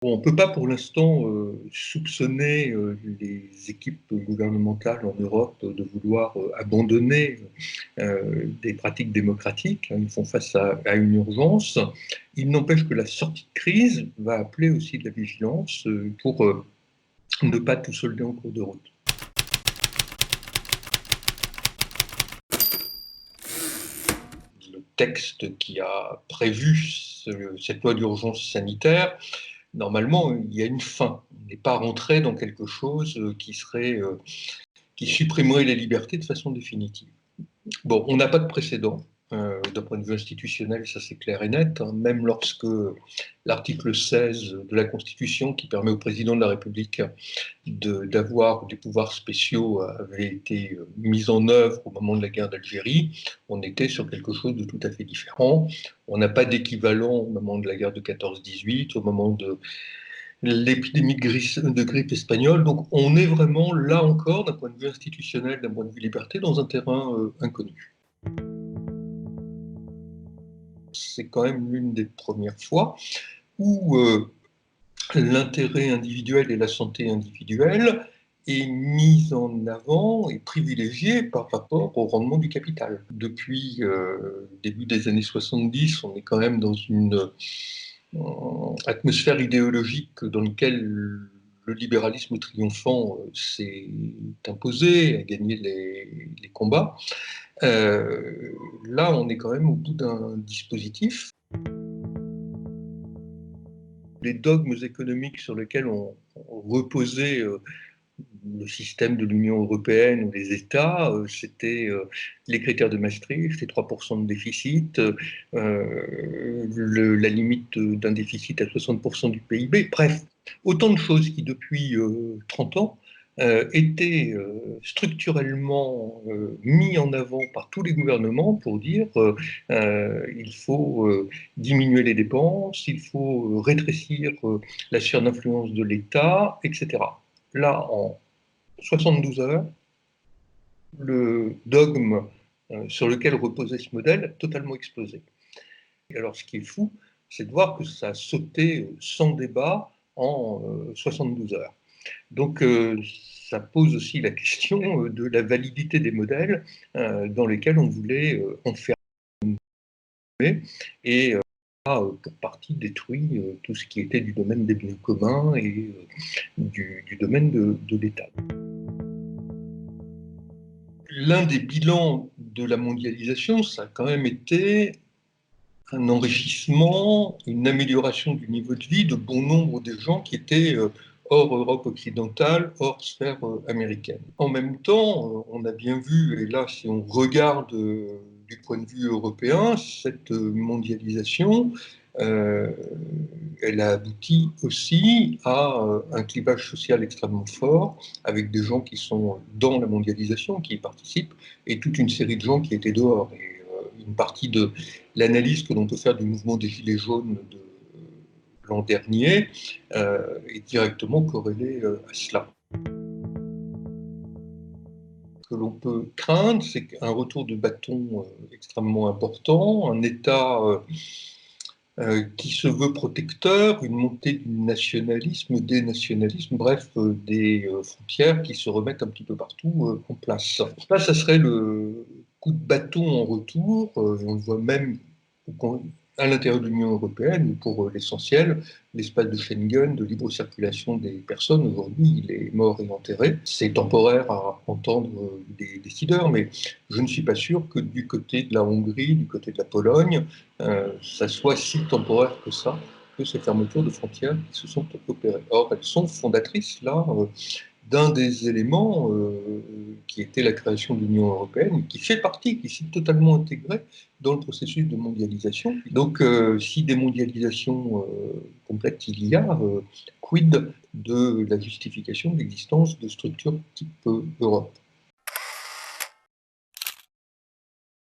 Bon, on ne peut pas pour l'instant soupçonner les équipes gouvernementales en Europe de vouloir abandonner des pratiques démocratiques. Ils font face à une urgence. Il n'empêche que la sortie de crise va appeler aussi de la vigilance pour ne pas tout solder en cours de route. Le texte qui a prévu cette loi d'urgence sanitaire, normalement, il y a une fin. On n'est pas rentré dans quelque chose qui supprimerait les libertés de façon définitive. Bon, on n'a pas de précédent d'un point de vue institutionnel, ça c'est clair et net, hein, même lorsque l'article 16 de la Constitution, qui permet au président de la République d'avoir des pouvoirs spéciaux, avait été mis en œuvre au moment de la guerre d'Algérie, on était sur quelque chose de tout à fait différent. On n'a pas d'équivalent au moment de la guerre de 14-18, au moment de l'épidémie de grippe espagnole. Donc on est vraiment, là encore, d'un point de vue institutionnel, d'un point de vue liberté, dans un terrain inconnu. C'est quand même l'une des premières fois où l'intérêt individuel et la santé individuelle est mis en avant et privilégié par rapport au rendement du capital. Depuis le début des années 70, on est quand même dans une atmosphère idéologique dans laquelle le libéralisme triomphant s'est imposé, a gagné les combats. Là, on est quand même au bout d'un dispositif. Les dogmes économiques sur lesquels on reposait le système de l'Union européenne ou les États, c'était les critères de Maastricht, les 3% de déficit, la limite d'un déficit à 60% du PIB, bref, autant de choses qui depuis 30 ans étaient structurellement mis en avant par tous les gouvernements pour dire il faut diminuer les dépenses, il faut rétrécir la sphère d'influence de l'État, etc. Là, en 72 heures, le dogme sur lequel reposait ce modèle a totalement explosé. Et alors, ce qui est fou, c'est de voir que ça a sauté sans débat en 72 heures. Donc, ça pose aussi la question de la validité des modèles dans lesquels on voulait enfermer et a pour partie détruit tout ce qui était du domaine des biens communs et du domaine de l'État. L'un des bilans de la mondialisation, ça a quand même été un enrichissement, une amélioration du niveau de vie de bon nombre de gens qui étaient hors Europe occidentale, hors sphère américaine. En même temps, on a bien vu, et là, si on regarde du point de vue européen, cette mondialisation, elle a abouti aussi à un clivage social extrêmement fort, avec des gens qui sont dans la mondialisation, qui y participent, et toute une série de gens qui étaient dehors. Et une partie de l'analyse que l'on peut faire du mouvement des Gilets jaunes de l'an dernier est directement corrélée à cela. Ce que l'on peut craindre, c'est un retour de bâton extrêmement important, un État qui se veut protecteur, une montée du nationalisme, des nationalismes, bref, des frontières qui se remettent un petit peu partout en place. Là, ça serait le coup de bâton en retour, on le voit même à l'intérieur de l'Union européenne, pour l'essentiel, l'espace de Schengen, de libre circulation des personnes, aujourd'hui, il est mort et enterré. C'est temporaire à entendre des décideurs, mais je ne suis pas sûr que du côté de la Hongrie, du côté de la Pologne, ça soit si temporaire que ça, que ces fermetures de frontières qui se sont opérées. Or, elles sont fondatrices, là, d'un des éléments qui était la création de l'Union européenne, qui fait partie, qui s'est totalement intégré dans le processus de mondialisation. Donc, si démondialisation complète il y a, quid de la justification de l'existence de structures type Europe?